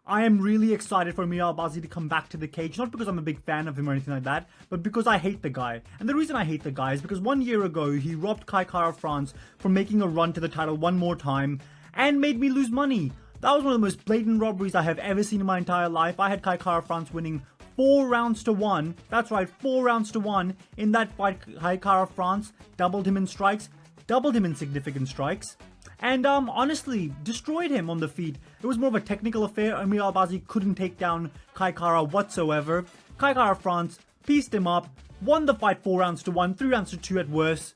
I am really excited for Amir Albazi to come back to the cage, not because I'm a big fan of him or anything like that, but because I hate the guy. And the reason I hate the guy is because 1 year ago, he robbed Kai Kara-France from making a run to the title one more time, and made me lose money. That was one of the most blatant robberies I have ever seen in my entire life. I had Kai Kara-France winning 4 rounds to 1. That's right, 4 rounds to 1. In that fight, Kai Kara-France doubled him in strikes, doubled him in significant strikes, and honestly destroyed him on the feet. It was more of a technical affair. Amir Albazi couldn't take down Kai Kara whatsoever. Kai Kara-France pieced him up, won the fight 4 rounds to 1, 3 rounds to 2 at worst,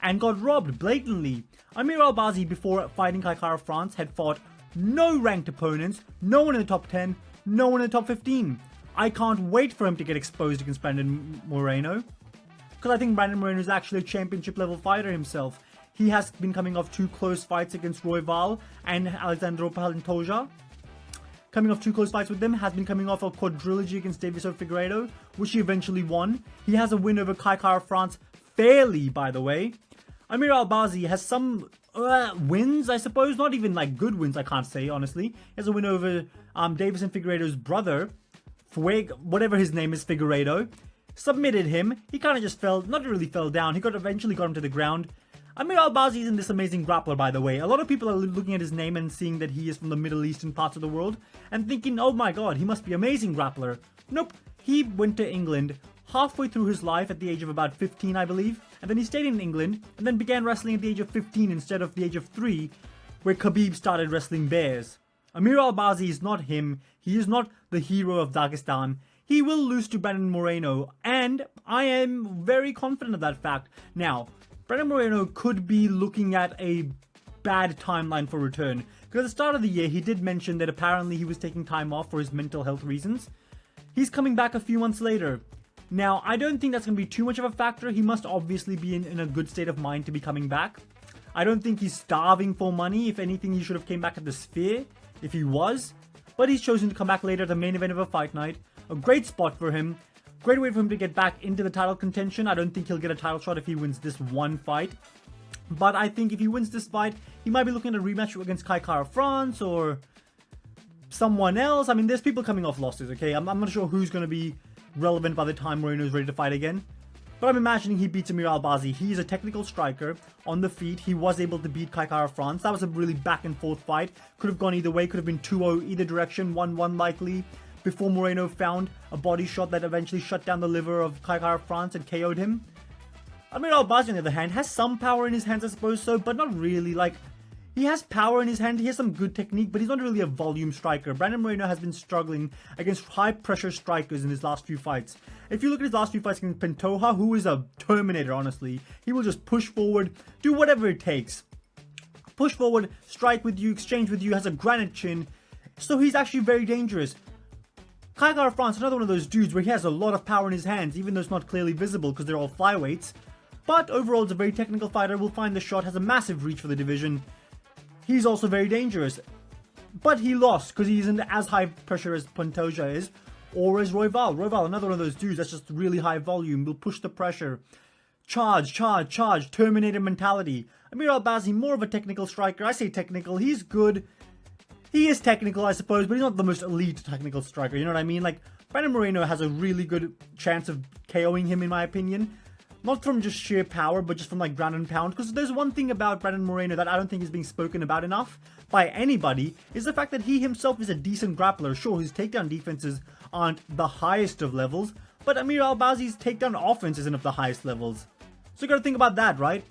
and got robbed blatantly. Amir Albazi, before fighting Kai Kara-France, had fought no ranked opponents, no one in the top 10, no one in the top 15. I can't wait for him to get exposed against Brandon Moreno, because I think Brandon Moreno is actually a championship level fighter himself. He has been coming off 2 close fights against Royval and Alexandro Pantoja. Coming off 2 close fights with them, has been coming off a quadrilogy against Davison Figueiredo, which he eventually won. He has a win over Kai Kara-France, fairly by the way. Amir Albazi has some wins, I suppose, not even like good wins, I can't say honestly. He has a win over Davison Figueiredo's brother, whatever his name is, Figueiredo. Submitted him. He kind of just not really fell down. He eventually got him to the ground. Amir Albazi isn't this amazing grappler, by the way. A lot of people are looking at his name and seeing that he is from the Middle Eastern parts of the world and thinking, oh my god, he must be an amazing grappler. Nope. He went to England halfway through his life at the age of about 15, I believe, and then he stayed in England and then began wrestling at the age of 15 instead of the age of 3, where Khabib started wrestling bears. Amir Albazi is not him. He is not the hero of Dagestan. He will lose to Brandon Moreno, and I am very confident of that fact. Now, Brandon Moreno could be looking at a bad timeline for return, because at the start of the year he did mention that apparently he was taking time off for his mental health reasons. He's coming back a few months later. Now, I don't think that's going to be too much of a factor. He must obviously be in a good state of mind to be coming back. I don't think he's starving for money. If anything, he should have came back at the Sphere, if he was. But he's chosen to come back later at the main event of a fight night. A great spot for him. Great way for him to get back into the title contention. I don't think he'll get a title shot if he wins this one fight. But I think if he wins this fight, he might be looking at a rematch against Kai Kara-France or someone else. I mean, there's people coming off losses, okay? I'm not sure who's going to be relevant by the time Moreno is ready to fight again. But I'm imagining he beats Amir Albazi. He is a technical striker on the feet. He was able to beat Kai Kara-France. That was a really back and forth fight. Could have gone either way. Could have been 2-0 either direction. 1-1 likely. Before Moreno found a body shot that eventually shut down the liver of Kai Kara-France and KO'd him. Amir Albazi, on the other hand, has some power in his hands, I suppose so, but not really. Like, he has power in his hand, he has some good technique, but he's not really a volume striker. Brandon Moreno has been struggling against high-pressure strikers in his last few fights. If you look at his last few fights against Pantoja, who is a Terminator, honestly, he will just push forward, do whatever it takes. Push forward, strike with you, exchange with you, has a granite chin, so he's actually very dangerous. Kai Kara-France, another one of those dudes where he has a lot of power in his hands, even though it's not clearly visible because they're all flyweights. But overall, it's a very technical fighter, will find the shot, has a massive reach for the division. He's also very dangerous. But he lost because he isn't as high pressure as Pantoja is, or as Royval. Royval, another one of those dudes that's just really high volume, will push the pressure. Charge, charge, charge, Terminator mentality. Amir Albazi, more of a technical striker. I say technical, he's good. He is technical, I suppose, but he's not the most elite technical striker, you know what I mean? Like, Brandon Moreno has a really good chance of KOing him, in my opinion. Not from just sheer power, but just from, like, ground and pound. Because there's one thing about Brandon Moreno that I don't think is being spoken about enough by anybody, is the fact that he himself is a decent grappler. Sure, his takedown defenses aren't the highest of levels, but Amir Albazi's takedown offense isn't of the highest levels. So you gotta think about that, right?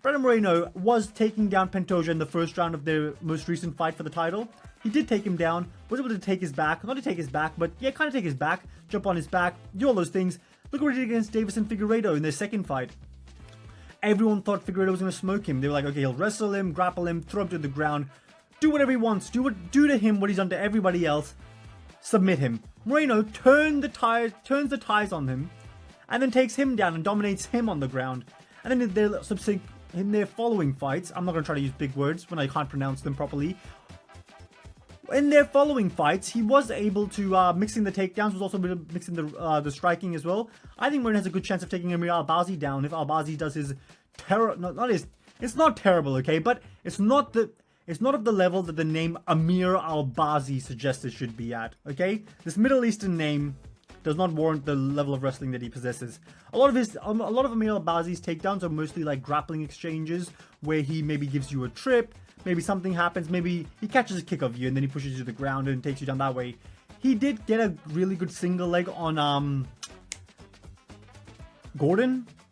Brandon Moreno was taking down Pantoja in the first round of their most recent fight for the title. He did take him down, was able to take his back, not to take his back, but yeah, kind of take his back, jump on his back, do all those things. Look what he did against Davison Figueiredo in their second fight. Everyone thought Figueiredo was going to smoke him. They were like, okay, he'll wrestle him, grapple him, throw him to the ground, do whatever he wants, do to him what he's done to everybody else, submit him. Moreno turns the ties on him, and then takes him down and dominates him on the ground. And then in their following fights, I'm not going to try to use big words when I can't pronounce them properly. In their following fights, he was able to, mixing the takedowns, was also mixing the striking as well. I think Moreno has a good chance of taking Amir Albazi down if Albazi does his it's not terrible, okay, but it's not it's not of the level that the name Amir Albazi suggests it should be at, okay? This Middle Eastern name does not warrant the level of wrestling that he possesses. A lot of Amir Albazi's takedowns are mostly like grappling exchanges where he maybe gives you a trip, maybe something happens, maybe he catches a kick of you and then he pushes you to the ground and takes you down that way. He did get a really good single leg on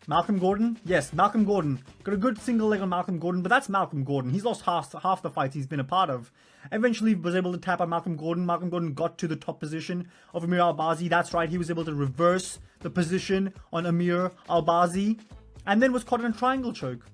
Malcolm Gordon? Yes, Malcolm Gordon. Got a good single leg on Malcolm Gordon, but that's Malcolm Gordon. He's lost half the fights he's been a part of. Eventually was able to tap out Malcolm Gordon. Malcolm Gordon got to the top position of Amir Albazi. That's right, he was able to reverse the position on Amir Albazi and then was caught in a triangle choke.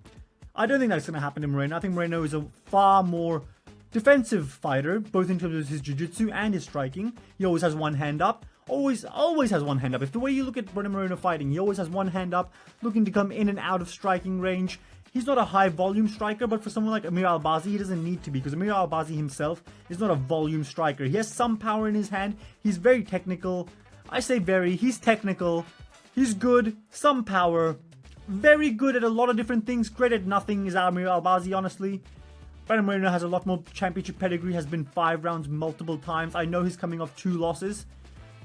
I don't think that's going to happen to Moreno. I think Moreno is a far more defensive fighter, both in terms of his jiu-jitsu and his striking. He always has one hand up. Always has one hand up. If the way you look at Moreno fighting, he always has one hand up, looking to come in and out of striking range. He's not a high volume striker, but for someone like Amir Albazi, he doesn't need to be, because Amir Albazi himself is not a volume striker. He has some power in his hand. He's very technical. I say very. He's technical. He's good. Some power. Very good at a lot of different things. Great at nothing is Amir Albazi, honestly. Brandon Moreno has a lot more championship pedigree, has been 5 rounds multiple times. I know he's coming off 2 losses.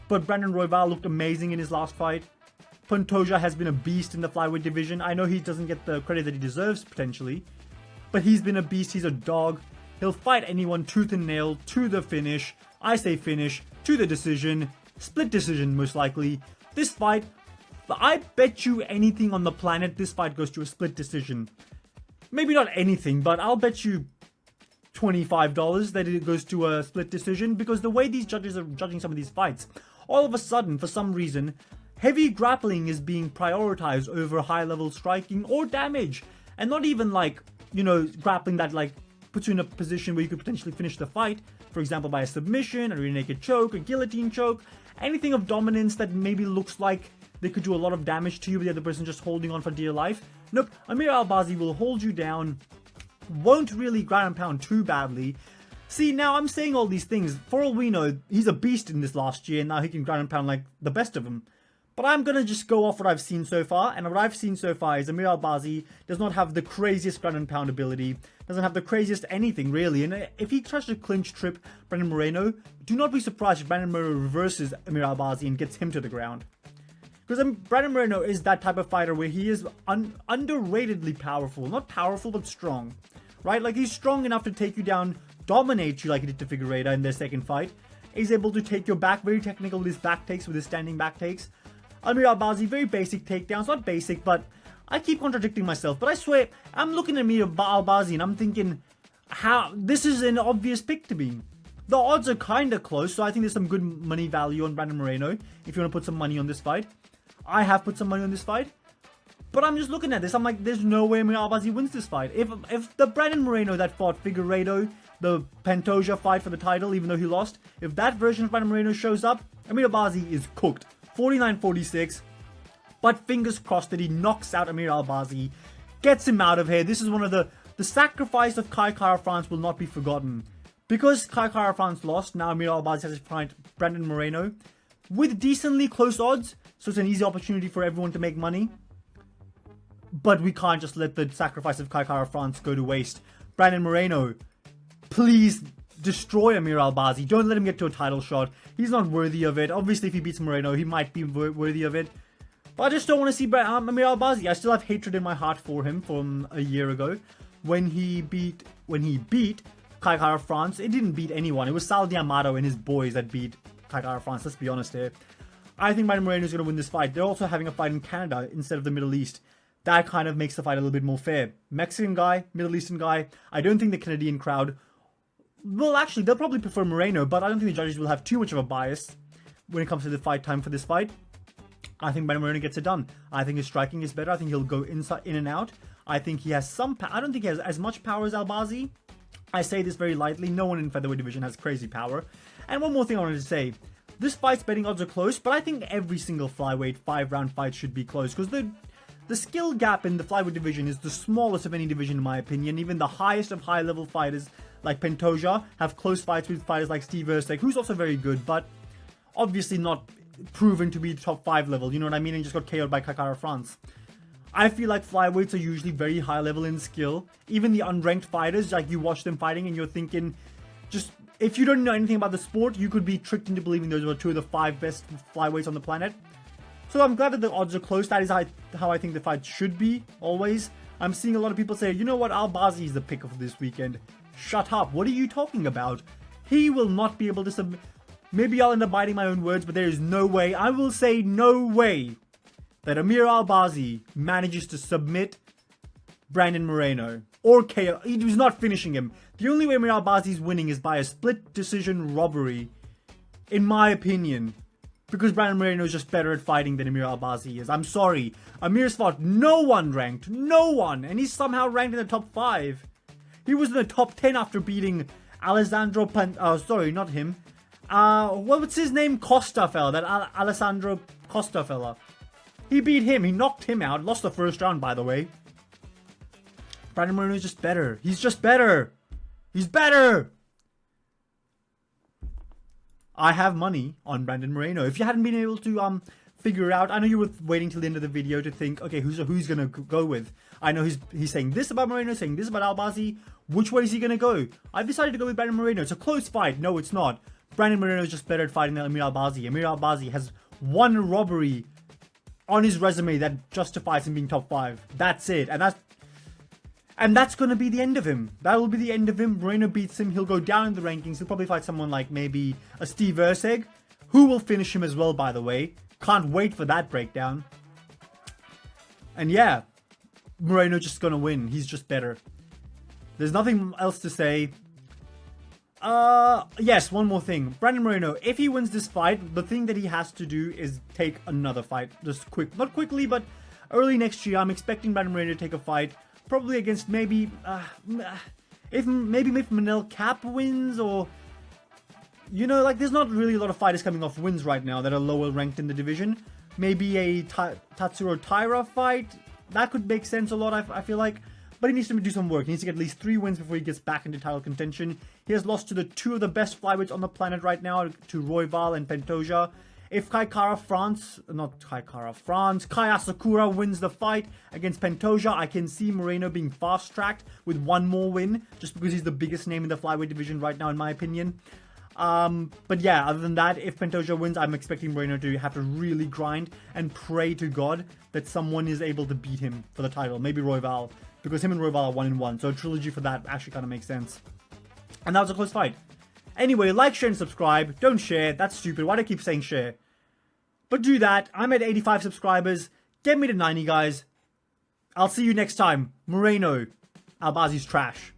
But Brandon Royval looked amazing in his last fight. Pantoja has been a beast in the flyweight division. I know he doesn't get the credit that he deserves, potentially. But he's been a beast. He's a dog. He'll fight anyone tooth and nail to the finish. I say finish. To the decision. Split decision, most likely. This fight, I bet you anything on the planet, this fight goes to a split decision. Maybe not anything, but I'll bet you $25 that it goes to a split decision, because the way these judges are judging some of these fights, all of a sudden, for some reason, heavy grappling is being prioritized over high level striking or damage. And not even like, you know, grappling that like puts you in a position where you could potentially finish the fight. For example, by a submission, a rear naked choke, a guillotine choke, anything of dominance that maybe looks like they could do a lot of damage to you, but the other person just holding on for dear life. Nope, Amir Albazi will hold you down, won't really ground and pound too badly. See, now I'm saying all these things. For all we know, he's a beast in this last year, and now he can ground and pound like the best of them. But I'm going to just go off what I've seen so far, and what I've seen so far is Amir Albazi does not have the craziest ground and pound ability, doesn't have the craziest anything really, and if he tries to clinch trip Brandon Moreno, do not be surprised if Brandon Moreno reverses Amir Albazi and gets him to the ground. Because Brandon Moreno is that type of fighter where he is underratedly powerful, not powerful but strong, right? Like he's strong enough to take you down, dominate you like he did to Figueiredo in their second fight. He's able to take your back, very technical with his back takes, with his standing back takes. Amir Albazi, very basic takedowns, not basic, but I keep contradicting myself. But I swear, I'm looking at Amir Albazi and I'm thinking, how this is an obvious pick to me. The odds are kind of close, so I think there's some good money value on Brandon Moreno if you want to put some money on this fight. I have put some money on this fight. But I'm just looking at this, I'm like, there's no way Amir Albazi wins this fight. If the Brandon Moreno that fought Figueiredo, the Pantoja fight for the title, even though he lost, if that version of Brandon Moreno shows up, Amir Albazi is cooked. 49-46. But fingers crossed that he knocks out Amir Albazi, gets him out of here. This is one of the sacrifice of Kai Kara-France will not be forgotten. Because Kai Kara-France lost, now Amir Albazi has to fight Brandon Moreno with decently close odds, so it's an easy opportunity for everyone to make money. But we can't just let the sacrifice of Kai Kara-France go to waste. Brandon Moreno, please destroy Amir Albazi. Don't let him get to a title shot. He's not worthy of it. Obviously, if he beats Moreno, he might be worthy of it. But I just don't want to see Amir Albazi. I still have hatred in my heart for him from a year ago. When he beat Kai Kara-France, it didn't beat anyone. It was Sal D'Amato and his boys that beat Kai Kara-France. Let's be honest here. I think Brandon Moreno is going to win this fight. They're also having a fight in Canada instead of the Middle East. That kind of makes the fight a little bit more fair. Mexican guy, Middle Eastern guy. I don't think the Canadian crowd... Well, actually, they'll probably prefer Moreno, but I don't think the judges will have too much of a bias when it comes to the fight time for this fight. I think Brandon Moreno gets it done. I think his striking is better. I think he'll go inside, in and out. I think he has some... I don't think he has as much power as Albazi. I say this very lightly. No one in featherweight division has crazy power. And one more thing I wanted to say. This fight's betting odds are close, but I think every single flyweight 5-round fight should be close, because the skill gap in the flyweight division is the smallest of any division in my opinion. Even the highest of high-level fighters like Pantoja have close fights with fighters like Steve Erceg, who's also very good, but obviously not proven to be top 5 level, you know what I mean, and just got KO'd by Kai Kara-France. I feel like flyweights are usually very high level in skill. Even the unranked fighters, like you watch them fighting and you're thinking, just if you don't know anything about the sport, you could be tricked into believing those are 2 of the 5 best flyweights on the planet. So I'm glad that the odds are close. That is how I think the fight should be, always. I'm seeing a lot of people say, you know what, Albazi is the pick of this weekend. Shut up, what are you talking about? He will not be able to submit. Maybe I'll end up biting my own words, but there is no way, I will say no way, that Amir Albazi manages to submit Brandon Moreno. Or KO. He was not finishing him. The only way Amir Albazi is winning is by a split decision robbery. In my opinion. Because Brandon Moreno is just better at fighting than Amir Albazi is. I'm sorry. Amir's fought no one ranked. No one. And he's somehow ranked in the top 5. He was in the top 10 after beating Alessandro sorry, not him. What's his name? Costa fella. That Alessandro Costa fella. He beat him. He knocked him out. Lost the first round, by the way. Brandon Moreno is just better. He's just better. He's better. I have money on Brandon Moreno. If you hadn't been able to figure it out, I know you were waiting till the end of the video to think, okay, who's gonna go with? I know he's saying this about Moreno, saying this about Albazi. Which way is he gonna go? I've decided to go with Brandon Moreno. It's a close fight. No, it's not. Brandon Moreno is just better at fighting than Amir Albazi. Amir Albazi has one robbery on his resume that justifies him being top 5. That's it. And that's going to be the end of him. That will be the end of him. Moreno beats him. He'll go down in the rankings. He'll probably fight someone like maybe a Steve Erceg, who will finish him as well, by the way. Can't wait for that breakdown. And yeah, Moreno just going to win. He's just better. There's nothing else to say. Yes, one more thing. Brandon Moreno, if he wins this fight, the thing that he has to do is take another fight. Just not quickly, but early next year. I'm expecting Brandon Moreno to take a fight. Probably against maybe, if Manel Cap wins, or, you know, like, there's not really a lot of fighters coming off wins right now that are lower ranked in the division. Maybe a Tatsuro Taira fight. That could make sense a lot, I feel like. But he needs to do some work. He needs to get at least 3 wins before he gets back into title contention. He has lost to the 2 of the best flyweights on the planet right now, to Royval and Pantoja. If Kai Asakura wins the fight against Pantoja, I can see Moreno being fast-tracked with 1 more win, just because he's the biggest name in the flyweight division right now, in my opinion. But yeah, other than that, if Pantoja wins, I'm expecting Moreno to have to really grind and pray to God that someone is able to beat him for the title. Maybe Royval, because him and Royval are 1-1, so a trilogy for that actually kind of makes sense. And that was a close fight. Anyway, like, share, and subscribe. Don't share. That's stupid. Why do I keep saying share? But do that. I'm at 85 subscribers. Get me to 90, guys. I'll see you next time. Moreno. Albazi's trash.